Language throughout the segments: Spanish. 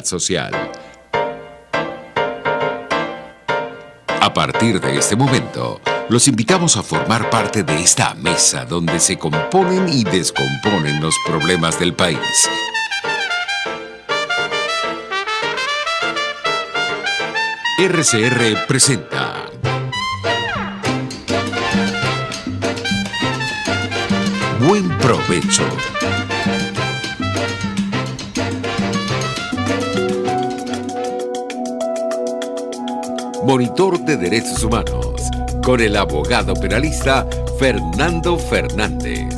social. A partir de este momento, los invitamos a formar parte de esta mesa donde se componen y descomponen los problemas del país. RCR presenta Buen Provecho. Monitor de Derechos Humanos, con el abogado penalista Fernando Fernández.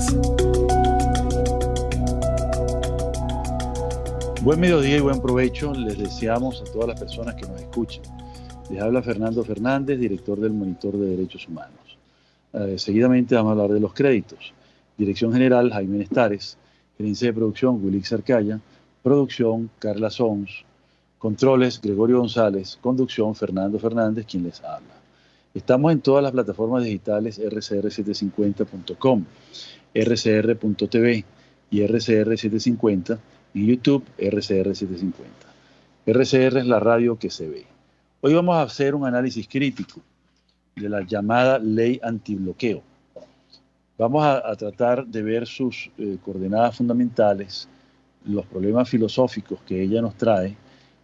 Buen mediodía y buen provecho les deseamos a todas las personas que nos escuchen. Les habla Fernando Fernández, director del Monitor de Derechos Humanos. Seguidamente vamos a hablar de los créditos. Dirección General, Jaime Nestares. Gerencia de Producción, Wilix Arcaya. Producción, Carla Sons. Controles, Gregorio González. Conducción, Fernando Fernández, quien les habla. Estamos en todas las plataformas digitales rcr750.com, rcr.tv y rcr750, en YouTube rcr750. RCR es la radio que se ve. Hoy vamos a hacer un análisis crítico de la llamada ley antibloqueo. Vamos a tratar de ver sus coordenadas fundamentales, los problemas filosóficos que ella nos trae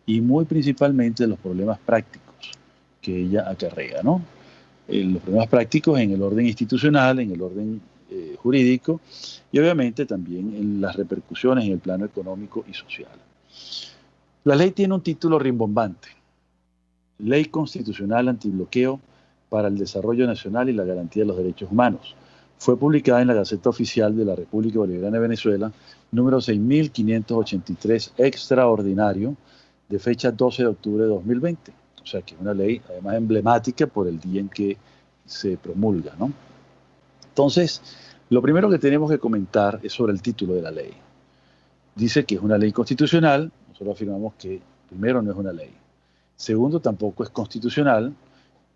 y muy principalmente los problemas prácticos que ella acarrea, ¿no? Los problemas prácticos en el orden institucional, en el orden jurídico y obviamente también en las repercusiones en el plano económico y social. La ley tiene un título rimbombante: Ley Constitucional Antibloqueo para el Desarrollo Nacional y la Garantía de los Derechos Humanos. Fue publicada en la Gaceta Oficial de la República Bolivariana de Venezuela, número 6583 extraordinario, de fecha 12 de octubre de 2020. O sea que es una ley además emblemática por el día en que se promulga, ¿no? Entonces, lo primero que tenemos que comentar es sobre el título de la ley. Dice que es una ley constitucional. Nosotros afirmamos que, primero, no es una ley. Segundo, tampoco es constitucional.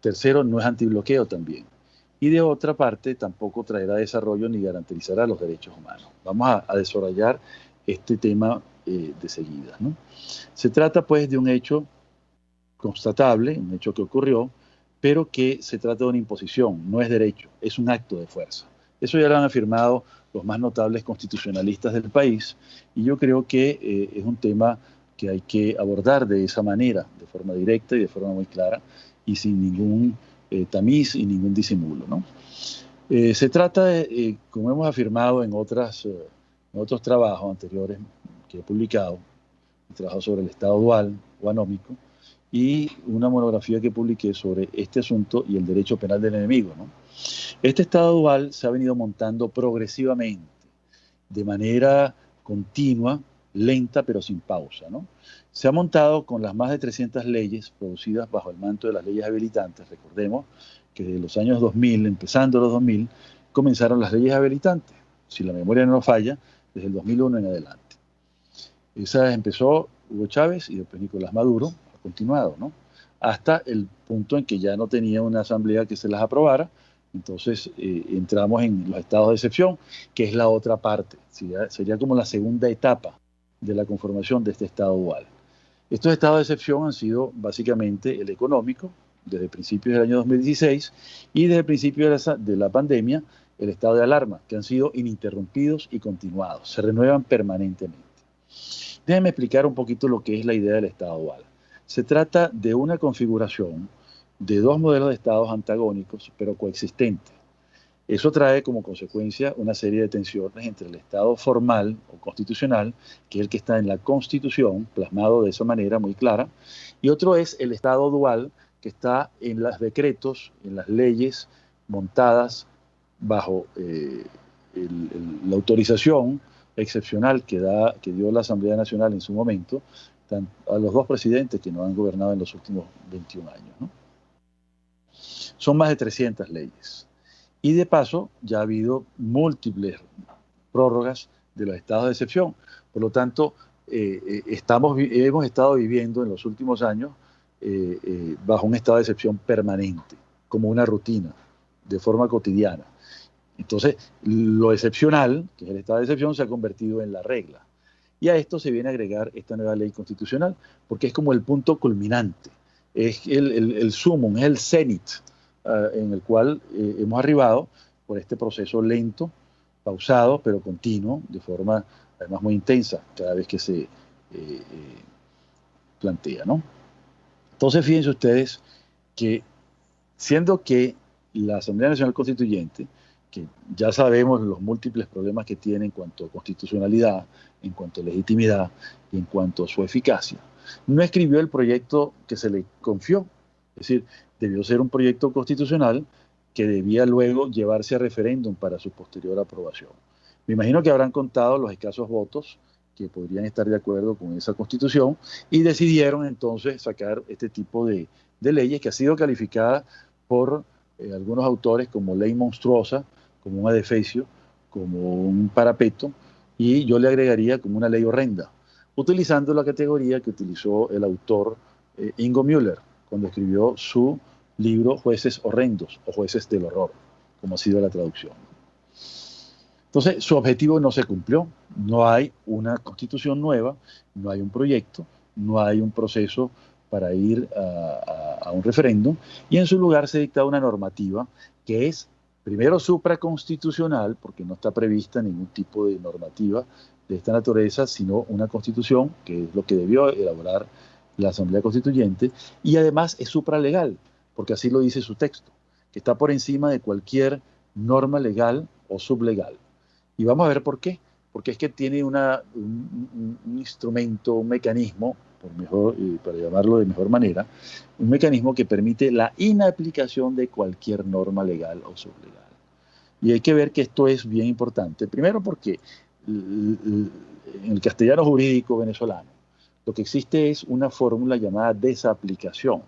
Tercero, no es antibloqueo también. Y de otra parte, tampoco traerá desarrollo ni garantizará los derechos humanos. Vamos a desarrollar este tema de seguida, ¿no? Se trata pues de un hecho constatable, un hecho que ocurrió, pero que se trata de una imposición, no es derecho, es un acto de fuerza. Eso ya lo han afirmado los más notables constitucionalistas del país y yo creo que es un tema que hay que abordar de esa manera, de forma directa y de forma muy clara y sin ningún tamiz y ningún disimulo, ¿no? Se trata de, como hemos afirmado en otros trabajos anteriores que he publicado, un trabajo sobre el Estado dual o anómico y una monografía que publiqué sobre este asunto y el derecho penal del enemigo, ¿no? Este Estado dual se ha venido montando progresivamente, de manera continua, lenta pero sin pausa, ¿no? Se ha montado con las más de 300 leyes producidas bajo el manto de las leyes habilitantes. Recordemos que desde los años 2000, empezando los 2000, comenzaron las leyes habilitantes. Si la memoria no nos falla, desde el 2001 en adelante. Esa empezó Hugo Chávez y después Nicolás Maduro, ha continuado, ¿no? Hasta el punto en que ya no tenía una asamblea que se las aprobara. Entonces entramos en los estados de excepción, que es la otra parte. Sería como la segunda etapa de la conformación de este estado dual. Estos estados de excepción han sido básicamente el económico, desde principios del año 2016, y desde el principio de la pandemia, el estado de alarma, que han sido ininterrumpidos y continuados, se renuevan permanentemente. Déjenme explicar un poquito lo que es la idea del estado dual. Se trata de una configuración de dos modelos de estados antagónicos, pero coexistentes. Eso trae como consecuencia una serie de tensiones entre el estado formal o constitucional, que es el que está en la Constitución, plasmado de esa manera muy clara, y otro es el estado dual, que está en los decretos, en las leyes montadas bajo la autorización excepcional que dio la Asamblea Nacional en su momento a los dos presidentes que nos han gobernado en los últimos 21 años, ¿no? Son más de 300 leyes. Y de paso, ya ha habido múltiples prórrogas de los estados de excepción. Por lo tanto, hemos estado viviendo en los últimos años bajo un estado de excepción permanente, como una rutina, de forma cotidiana. Entonces, lo excepcional, que es el estado de excepción, se ha convertido en la regla. Y a esto se viene a agregar esta nueva ley constitucional, porque es como el punto culminante, es el sumum, es el cenit en el cual hemos arribado por este proceso lento, pausado, pero continuo, de forma además muy intensa, cada vez que se plantea, ¿no? Entonces, fíjense ustedes que, siendo que la Asamblea Nacional Constituyente, que ya sabemos los múltiples problemas que tiene en cuanto a constitucionalidad, en cuanto a legitimidad y en cuanto a su eficacia, no escribió el proyecto que se le confió. Es decir, debió ser un proyecto constitucional que debía luego llevarse a referéndum para su posterior aprobación. Me imagino que habrán contado los escasos votos que podrían estar de acuerdo con esa constitución y decidieron entonces sacar este tipo de leyes que ha sido calificada por algunos autores como ley monstruosa, como un adefesio, como un parapeto, y yo le agregaría como una ley horrenda, utilizando la categoría que utilizó el autor Ingo Müller cuando escribió su libro Jueces Horrendos o Jueces del Horror, como ha sido la traducción. Entonces, su objetivo no se cumplió. No hay una constitución nueva, no hay un proyecto, no hay un proceso para ir a un referéndum, y en su lugar se dicta una normativa que es, primero, supraconstitucional, porque no está prevista ningún tipo de normativa de esta naturaleza, sino una constitución, que es lo que debió elaborar la Asamblea Constituyente, y además es supralegal, porque así lo dice su texto, que está por encima de cualquier norma legal o sublegal. Y vamos a ver por qué. Porque es que tiene un instrumento, un mecanismo, para llamarlo de mejor manera, un mecanismo que permite la inaplicación de cualquier norma legal o sublegal. Y hay que ver que esto es bien importante. Primero porque en el castellano jurídico venezolano lo que existe es una fórmula llamada desaplicación,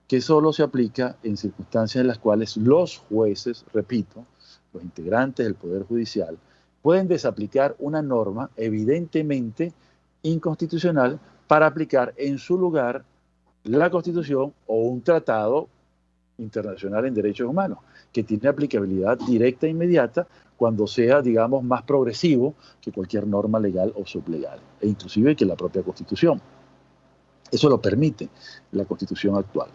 que solo se aplica en circunstancias en las cuales los jueces, repito, los integrantes del Poder Judicial, pueden desaplicar una norma evidentemente inconstitucional para aplicar en su lugar la Constitución o un tratado internacional en derechos humanos, que tiene aplicabilidad directa e inmediata cuando sea, digamos, más progresivo que cualquier norma legal o sublegal, e inclusive que la propia Constitución. Eso lo permite la Constitución actual.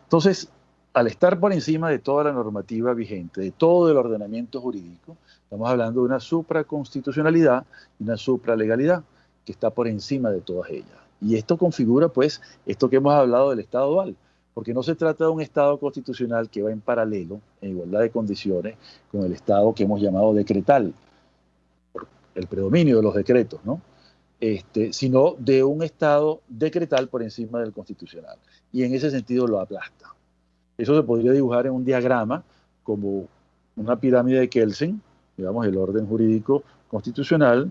Entonces, al estar por encima de toda la normativa vigente, de todo el ordenamiento jurídico, estamos hablando de una supraconstitucionalidad y una supralegalidad que está por encima de todas ellas. Y esto configura, pues, esto que hemos hablado del Estado dual, porque no se trata de un Estado constitucional que va en paralelo, en igualdad de condiciones, con el Estado que hemos llamado decretal, por el predominio de los decretos, ¿no? Sino de un Estado decretal por encima del constitucional. Y en ese sentido lo aplasta. Eso se podría dibujar en un diagrama como una pirámide de Kelsen, digamos, el orden jurídico constitucional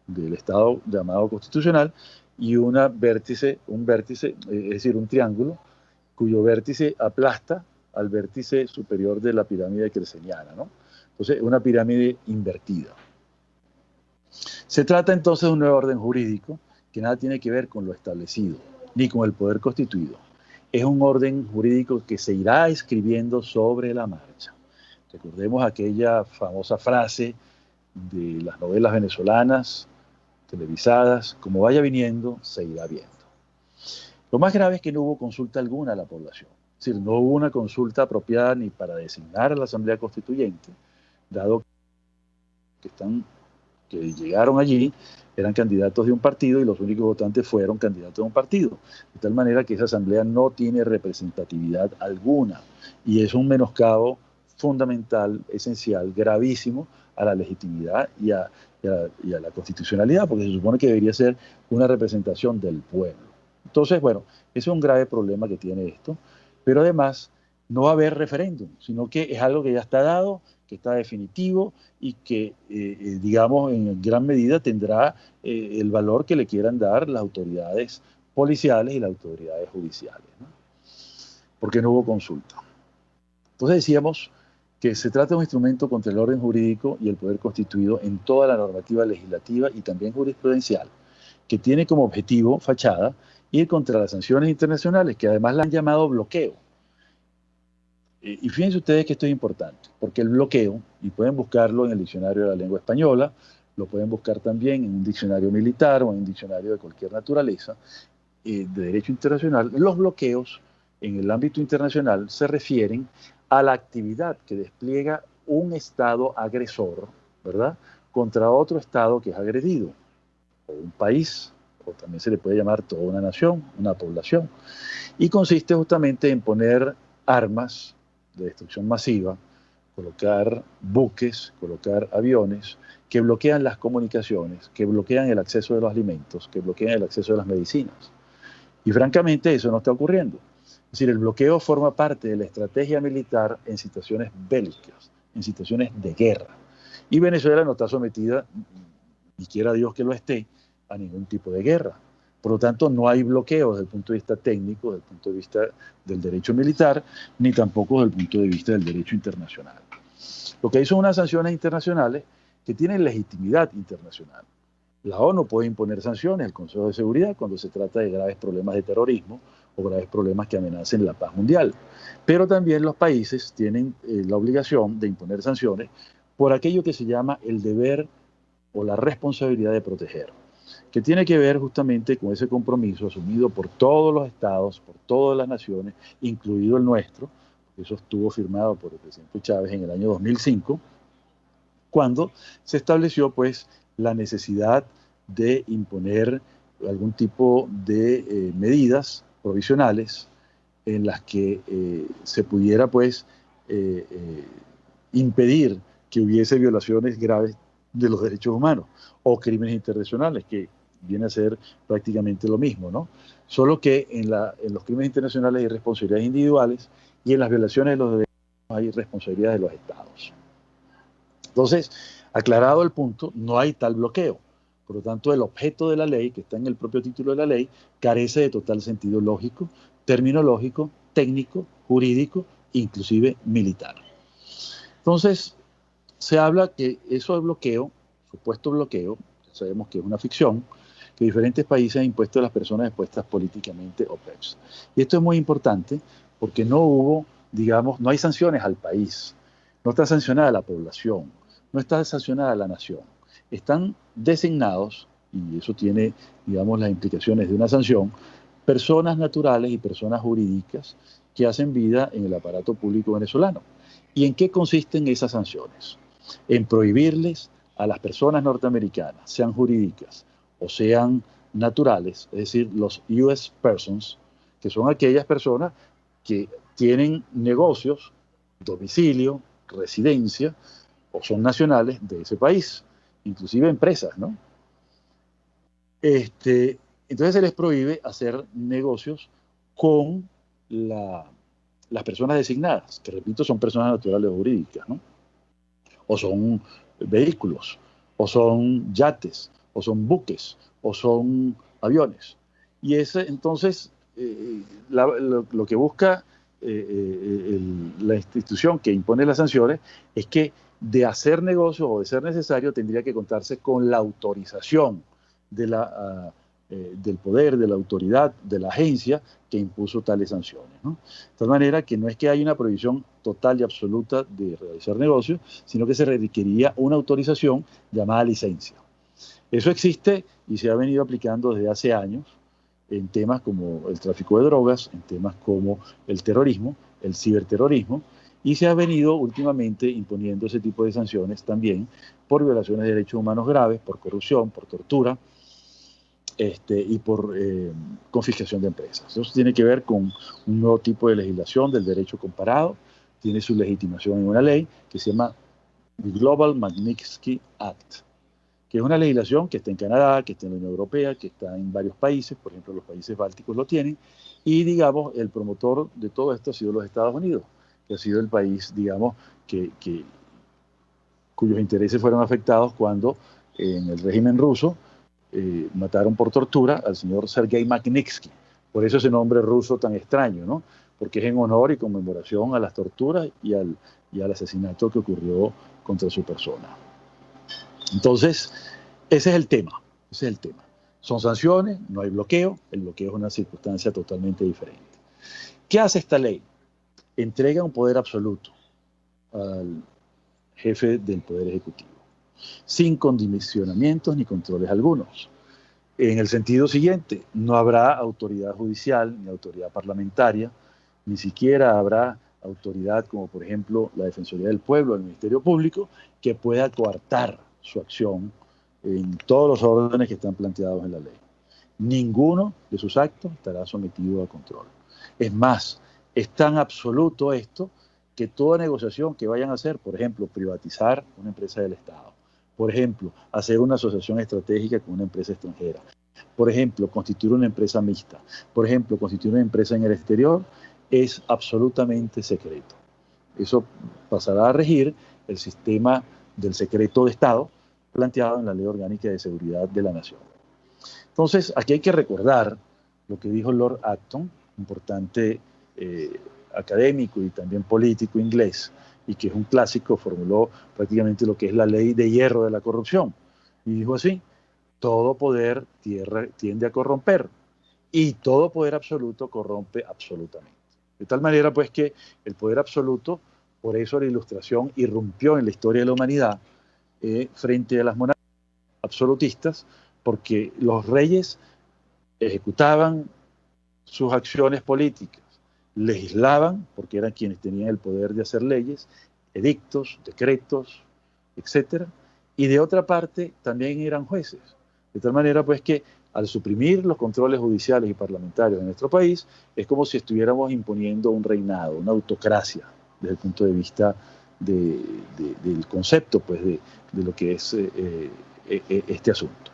del Estado llamado constitucional, y un vértice, es decir, un triángulo, cuyo vértice aplasta al vértice superior de la pirámide kelseniana, ¿no? Entonces, una pirámide invertida. Se trata entonces de un nuevo orden jurídico que nada tiene que ver con lo establecido, ni con el poder constituido. Es un orden jurídico que se irá escribiendo sobre la marcha. Recordemos aquella famosa frase de las novelas venezolanas televisadas: como vaya viniendo, se irá viendo. Lo más grave es que no hubo consulta alguna a la población. Es decir, no hubo una consulta apropiada ni para designar a la Asamblea Constituyente, dado que llegaron allí eran candidatos de un partido y los únicos votantes fueron candidatos de un partido. De tal manera que esa asamblea no tiene representatividad alguna y es un menoscabo fundamental, esencial, gravísimo a la legitimidad y a la constitucionalidad, porque se supone que debería ser una representación del pueblo. Entonces, bueno, ese es un grave problema que tiene esto, pero además no va a haber referéndum, sino que es algo que ya está dado, que está definitivo y que, digamos, en gran medida tendrá el valor que le quieran dar las autoridades policiales y las autoridades judiciales, ¿no? Porque no hubo consulta. Entonces decíamos que se trata de un instrumento contra el orden jurídico y el poder constituido en toda la normativa legislativa y también jurisprudencial, que tiene como objetivo, fachada, ir contra las sanciones internacionales, que además la han llamado bloqueo. Y fíjense ustedes que esto es importante, porque el bloqueo, y pueden buscarlo en el diccionario de la lengua española, lo pueden buscar también en un diccionario militar o en un diccionario de cualquier naturaleza, de derecho internacional. Los bloqueos en el ámbito internacional se refieren a la actividad que despliega un Estado agresor, ¿verdad?, contra otro Estado que es agredido, o un país, o también se le puede llamar toda una nación, una población, y consiste justamente en poner armas de destrucción masiva, colocar buques, colocar aviones que bloquean las comunicaciones, que bloquean el acceso de los alimentos, que bloquean el acceso de las medicinas. Y francamente eso no está ocurriendo. Es decir, el bloqueo forma parte de la estrategia militar en situaciones bélicas, en situaciones de guerra. Y Venezuela no está sometida, ni quiera Dios que lo esté, a ningún tipo de guerra. Por lo tanto, no hay bloqueo desde el punto de vista técnico, desde el punto de vista del derecho militar, ni tampoco desde el punto de vista del derecho internacional. Lo que hay son unas sanciones internacionales que tienen legitimidad internacional. La ONU puede imponer sanciones al Consejo de Seguridad cuando se trata de graves problemas de terrorismo o graves problemas que amenacen la paz mundial. Pero también los países tienen la obligación de imponer sanciones por aquello que se llama el deber o la responsabilidad de proteger, que tiene que ver justamente con ese compromiso asumido por todos los estados, por todas las naciones, incluido el nuestro. Eso estuvo firmado por el presidente Chávez en el año 2005, cuando se estableció pues la necesidad de imponer algún tipo de medidas provisionales en las que se pudiera pues impedir que hubiese violaciones graves de los derechos humanos o crímenes internacionales, que viene a ser prácticamente lo mismo, ¿no? Solo que en los crímenes internacionales hay responsabilidades individuales y en las violaciones de los derechos humanos hay responsabilidades de los estados. Entonces, aclarado el punto, no hay tal bloqueo. Por lo tanto, el objeto de la ley, que está en el propio título de la ley, carece de total sentido lógico, terminológico, técnico, jurídico, inclusive militar. Entonces, se habla que eso de bloqueo, supuesto bloqueo, sabemos que es una ficción, que diferentes países han impuesto a las personas expuestas políticamente o presos. Y esto es muy importante porque no hubo, digamos, no hay sanciones al país, no está sancionada la población, no está sancionada la nación. Están designados, y eso tiene, digamos, las implicaciones de una sanción, personas naturales y personas jurídicas que hacen vida en el aparato público venezolano. ¿Y en qué consisten esas sanciones? En prohibirles a las personas norteamericanas, sean jurídicas o sean naturales, es decir, los US persons, que son aquellas personas que tienen negocios, domicilio, residencia, o son nacionales de ese país, inclusive empresas, ¿no? Entonces se les prohíbe hacer negocios con las personas designadas, que repito, son personas naturales o jurídicas, ¿no? O son vehículos, o son yates, o son buques, o son aviones. Y entonces, lo que busca la institución que impone las sanciones es que de hacer negocio o de ser necesario tendría que contarse con la autorización del poder, de la autoridad, de la agencia que impuso tales sanciones, ¿no? De tal manera que no es que haya una prohibición total y absoluta de realizar negocios, sino que se requeriría una autorización llamada licencia. Eso existe y se ha venido aplicando desde hace años en temas como el tráfico de drogas, en temas como el terrorismo, el ciberterrorismo, y se ha venido últimamente imponiendo ese tipo de sanciones también por violaciones de derechos humanos graves, por corrupción, por tortura, y por confiscación de empresas. Eso tiene que ver con un nuevo tipo de legislación del derecho comparado, tiene su legitimación en una ley que se llama Global Magnitsky Act, que es una legislación que está en Canadá, que está en la Unión Europea, que está en varios países, por ejemplo los países bálticos lo tienen, y digamos el promotor de todo esto ha sido los Estados Unidos, que ha sido el país, digamos, cuyos intereses fueron afectados cuando en el régimen ruso mataron por tortura al señor Sergei Magnitsky. Por eso ese nombre ruso tan extraño, ¿no? Porque es en honor y conmemoración a las torturas y al asesinato que ocurrió contra su persona. Entonces, ese es el tema, ese es el tema. Son sanciones, no hay bloqueo, el bloqueo es una circunstancia totalmente diferente. ¿Qué hace esta ley? Entrega un poder absoluto al jefe del Poder Ejecutivo. sin condicionamientos ni controles algunos. En el sentido siguiente, no habrá autoridad judicial ni autoridad parlamentaria, ni siquiera habrá autoridad como por ejemplo la Defensoría del Pueblo, el Ministerio Público, que pueda coartar su acción en todos los órdenes que están planteados en la ley. Ninguno de sus actos estará sometido a control. Es más, es tan absoluto esto que toda negociación que vayan a hacer, por ejemplo, privatizar una empresa del Estado, por ejemplo, hacer una asociación estratégica con una empresa extranjera, por ejemplo, constituir una empresa mixta, por ejemplo, constituir una empresa en el exterior, es absolutamente secreto. Eso pasará a regir el sistema del secreto de Estado planteado en la Ley Orgánica de Seguridad de la Nación. Entonces, aquí hay que recordar lo que dijo Lord Acton, importante académico y también político inglés, y que es un clásico, formuló prácticamente lo que es la ley de hierro de la corrupción. Y dijo así: todo poder tiende a corromper, y todo poder absoluto corrompe absolutamente. De tal manera, pues, que el poder absoluto, por eso la Ilustración irrumpió en la historia de la humanidad frente a las monarquías absolutistas, porque los reyes ejecutaban sus acciones políticas, legislaban, porque eran quienes tenían el poder de hacer leyes, edictos, decretos, etc. Y de otra parte, también eran jueces. De tal manera, pues, que al suprimir los controles judiciales y parlamentarios en nuestro país, es como si estuviéramos imponiendo un reinado, una autocracia, desde el punto de vista del concepto, pues, de lo que es este asunto.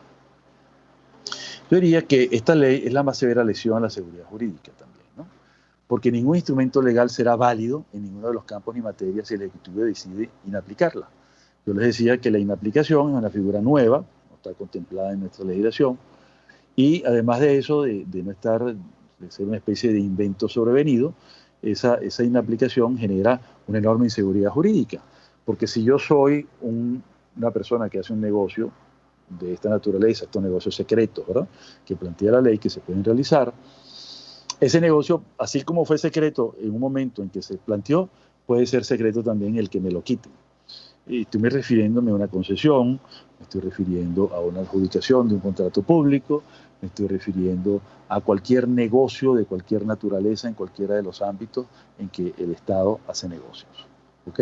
Yo diría que esta ley es la más severa lesión a la seguridad jurídica también, ¿no? Porque ningún instrumento legal será válido en ninguno de los campos ni materias si el Ejecutivo decide inaplicarla. Yo les decía que la inaplicación es una figura nueva, no está contemplada en nuestra legislación, y además de eso, de no estar, de ser una especie de invento sobrevenido, esa inaplicación genera una enorme inseguridad jurídica. Porque si yo soy una persona que hace un negocio de esta naturaleza, estos negocios secretos, ¿verdad?, que plantea la ley que se pueden realizar, ese negocio, así como fue secreto en un momento en que se planteó, puede ser secreto también el que me lo quite. Y estoy refiriéndome a una concesión, me estoy refiriendo a una adjudicación de un contrato público, me estoy refiriendo a cualquier negocio de cualquier naturaleza en cualquiera de los ámbitos en que el Estado hace negocios. ¿Ok?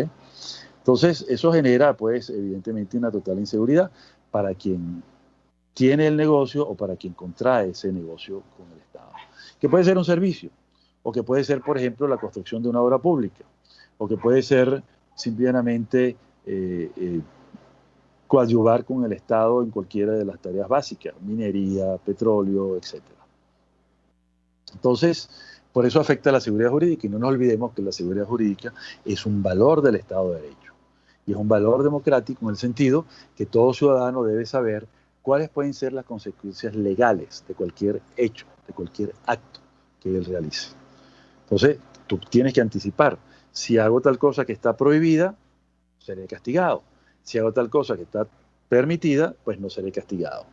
Entonces, eso genera, pues, evidentemente una total inseguridad para quien tiene el negocio o para quien contrae ese negocio con el Estado. Que puede ser un servicio, o que puede ser, por ejemplo, la construcción de una obra pública, o que puede ser simplemente coadyuvar con el Estado en cualquiera de las tareas básicas, minería, petróleo, etc. Entonces, por eso afecta a la seguridad jurídica, y no nos olvidemos que la seguridad jurídica es un valor del Estado de Derecho, y es un valor democrático en el sentido que todo ciudadano debe saber cuáles pueden ser las consecuencias legales de cualquier hecho, de cualquier acto que él realice. Entonces, tú tienes que anticipar: si hago tal cosa que está prohibida, seré castigado. Si hago tal cosa que está permitida, pues no seré castigado.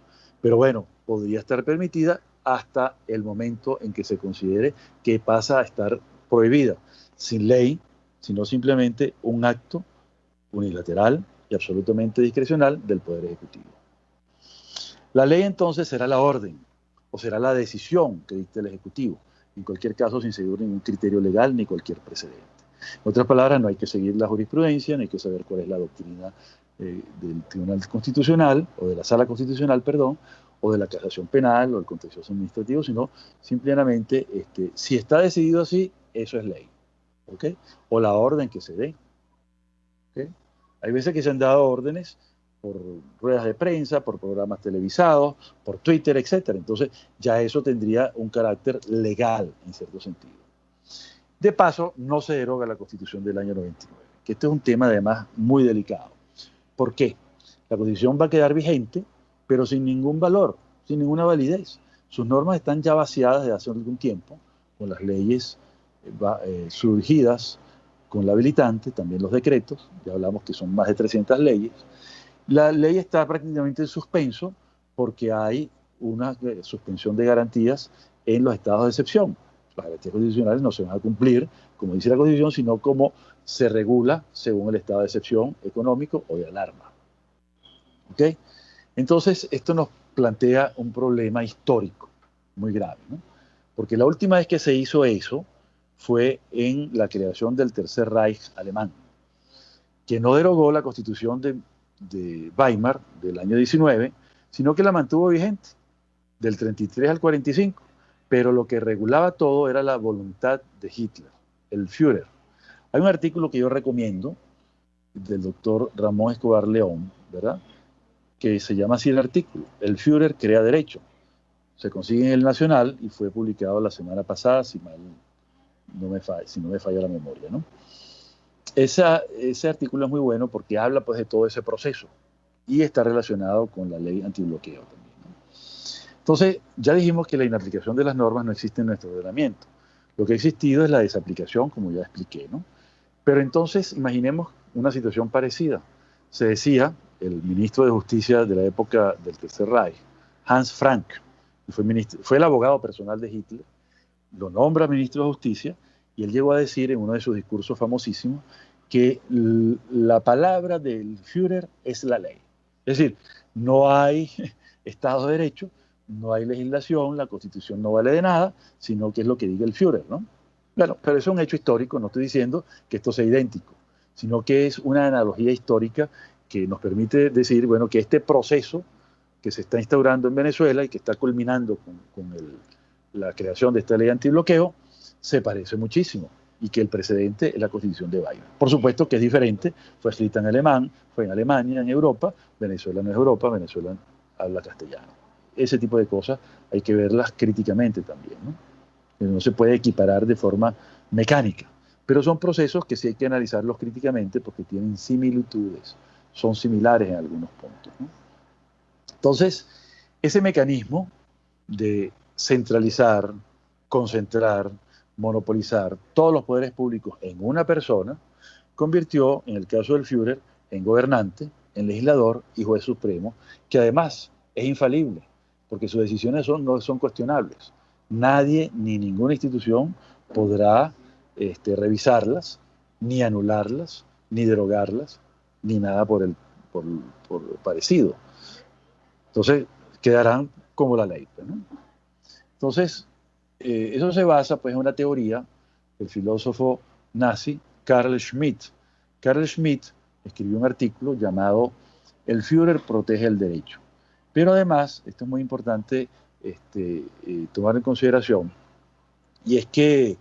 Pero bueno, podría estar permitida hasta el momento en que se considere que pasa a estar prohibida, sin ley, sino simplemente un acto unilateral y absolutamente discrecional del Poder Ejecutivo. La ley entonces será la orden, o será la decisión que dicte el Ejecutivo, en cualquier caso sin seguir ningún criterio legal ni cualquier precedente. En otras palabras, no hay que seguir la jurisprudencia, no hay que saber cuál es la doctrina del Tribunal Constitucional, o de la Sala Constitucional, perdón, o de la Casación Penal, o del Contencioso Administrativo, sino simplemente, si está decidido así, eso es ley, ¿ok? O la orden que se dé, ¿ok? Hay veces que se han dado órdenes por ruedas de prensa, por programas televisados, por Twitter, etc. Entonces, ya eso tendría un carácter legal, en cierto sentido. De paso, no se deroga la Constitución del año 99, que este es un tema además muy delicado. ¿Por qué? La Constitución va a quedar vigente, pero sin ningún valor, sin ninguna validez. Sus normas están ya vaciadas desde hace algún tiempo, con las leyes surgidas con la habilitante, también los decretos, ya hablamos que son más de 300 leyes. La ley está prácticamente en suspenso porque hay una suspensión de garantías en los estados de excepción. Las garantías constitucionales no se van a cumplir, como dice la Constitución, sino como se regula según el estado de excepción económico o de alarma. ¿Ok? Entonces, esto nos plantea un problema histórico muy grave, ¿no? Porque la última vez que se hizo eso fue en la creación del Tercer Reich alemán, que no derogó la constitución de Weimar del año 19, sino que la mantuvo vigente del 33 al 45, pero lo que regulaba todo era la voluntad de Hitler, el Führer. Hay un artículo que yo recomiendo del doctor Ramón Escobar León, ¿verdad?, que se llama así el artículo, El Führer crea derecho. Se consigue en el Nacional y fue publicado la semana pasada, si no me falla la memoria, ¿no? Ese artículo es muy bueno porque habla pues de todo ese proceso y está relacionado con la ley antibloqueo también, ¿no? Entonces, ya dijimos que la inaplicación de las normas no existe en nuestro ordenamiento. Lo que ha existido es la desaplicación, como ya expliqué, ¿no? Pero entonces, imaginemos una situación parecida. Se decía, el ministro de Justicia de la época del Tercer Reich, Hans Frank, fue el abogado personal de Hitler, lo nombra ministro de Justicia, y él llegó a decir en uno de sus discursos famosísimos que la palabra del Führer es la ley. Es decir, no hay Estado de Derecho, no hay legislación, la Constitución no vale de nada, sino que es lo que diga el Führer, ¿no? Bueno, pero eso es un hecho histórico, no estoy diciendo que esto sea idéntico, sino que es una analogía histórica que nos permite decir, bueno, que este proceso que se está instaurando en Venezuela y que está culminando con la creación de esta ley antibloqueo, se parece muchísimo y que el precedente es la Constitución de Weimar. Por supuesto que es diferente, fue escrita en alemán, fue en Alemania, en Europa, Venezuela no es Europa, Venezuela habla castellano. Ese tipo de cosas hay que verlas críticamente también, ¿no? No se puede equiparar de forma mecánica, pero son procesos que sí hay que analizarlos críticamente porque tienen similitudes, son similares en algunos puntos, ¿no? Entonces, ese mecanismo de centralizar, concentrar, monopolizar todos los poderes públicos en una persona, convirtió, en el caso del Führer, en gobernante, en legislador y juez supremo, que además es infalible, porque sus decisiones no son cuestionables. Nadie ni ninguna institución podrá revisarlas, ni anularlas, ni derogarlas, ni nada por parecido. Entonces, quedarán como la ley, ¿no? Entonces, eso se basa pues, en una teoría del filósofo nazi Carl Schmitt. Carl Schmitt escribió un artículo llamado El Führer protege el derecho. Pero además, esto es muy importante tomar en consideración, y es que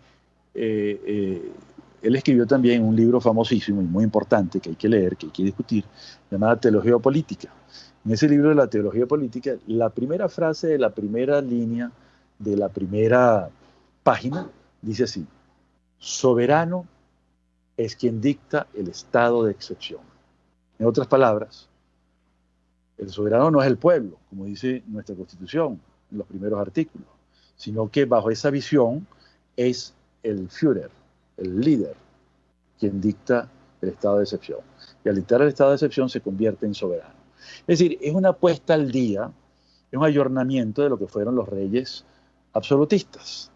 él escribió también un libro famosísimo y muy importante que hay que leer, que hay que discutir, llamada Teología Política. En ese libro de la Teología Política, la primera frase de la primera línea de la primera página dice así: soberano es quien dicta el estado de excepción. En otras palabras, el soberano no es el pueblo, como dice nuestra Constitución en los primeros artículos, sino que bajo esa visión es el Führer, el líder, quien dicta el estado de excepción. Y al dictar el estado de excepción se convierte en soberano. Es decir, es una puesta al día, es un ayornamiento de lo que fueron los reyes absolutistas,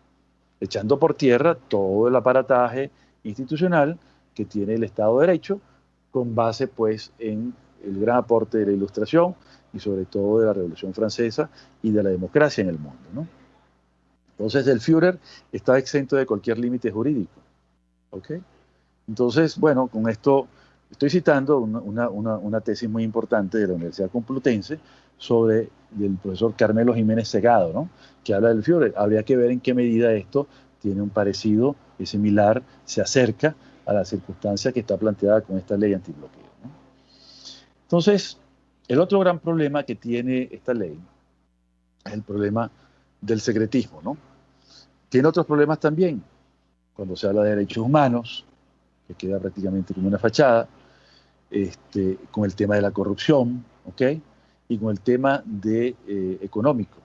echando por tierra todo el aparataje institucional que tiene el Estado de Derecho, con base pues en el gran aporte de la Ilustración y sobre todo de la Revolución Francesa y de la democracia en el mundo, ¿no? Entonces el Führer está exento de cualquier límite jurídico, ¿ok? Entonces, bueno, con esto estoy citando una tesis muy importante de la Universidad Complutense sobre el profesor Carmelo Jiménez Segado, ¿no?, que habla del Führer. Habría que ver en qué medida esto tiene un parecido, es similar, se acerca a la circunstancia que está planteada con esta ley antibloqueo, ¿no? Entonces, el otro gran problema que tiene esta ley es el problema del secretismo, ¿no? Tiene otros problemas también. Cuando se habla de derechos humanos, que queda prácticamente como una fachada, con el tema de la corrupción, ¿ok?, y con el tema económico,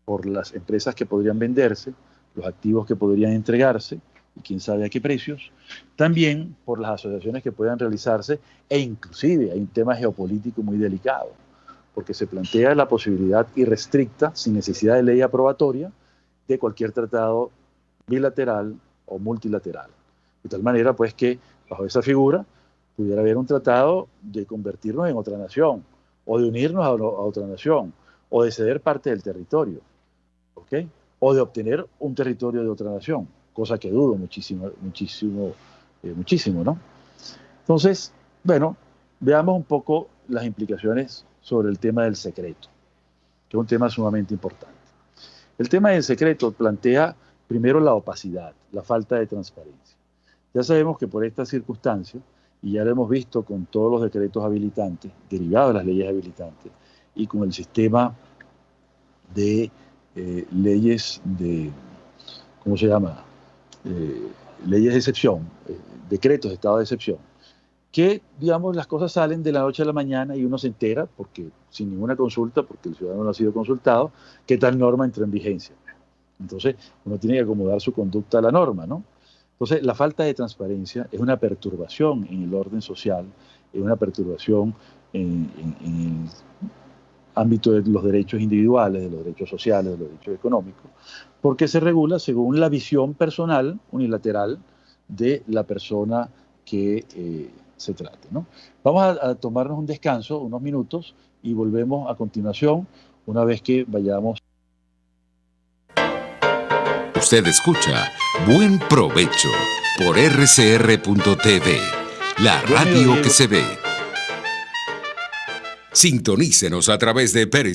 por las empresas que podrían venderse, los activos que podrían entregarse, y quién sabe a qué precios, también por las asociaciones que puedan realizarse, e inclusive hay un tema geopolítico muy delicado, porque se plantea la posibilidad irrestricta, sin necesidad de ley aprobatoria, de cualquier tratado bilateral o multilateral. De tal manera, pues, que bajo esa figura pudiera haber un tratado de convertirnos en otra nación, o de unirnos a otra nación, o de ceder parte del territorio, ¿ok? O de obtener un territorio de otra nación, cosa que dudo muchísimo, ¿no? Entonces, bueno, veamos un poco las implicaciones sobre el tema del secreto, que es un tema sumamente importante. El tema del secreto plantea primero la opacidad, la falta de transparencia. Ya sabemos que por esta circunstancia, y ya lo hemos visto con todos los decretos habilitantes, derivados de las leyes habilitantes, y con el sistema de leyes de, ¿cómo se llama? Leyes de excepción, decretos de estado de excepción, que, digamos, las cosas salen de la noche a la mañana y uno se entera, porque sin ninguna consulta, porque el ciudadano no ha sido consultado, que tal norma entró en vigencia. Entonces, uno tiene que acomodar su conducta a la norma, ¿no? Entonces, la falta de transparencia es una perturbación en el orden social, es una perturbación en el ámbito de los derechos individuales, de los derechos sociales, de los derechos económicos, porque se regula según la visión personal, unilateral, de la persona que se trate, ¿no? Vamos a tomarnos un descanso, unos minutos, y volvemos a continuación una vez que vayamos. Usted escucha Buen Provecho por rcr.tv, la radio que se ve. Sintonícenos a través de Periscope.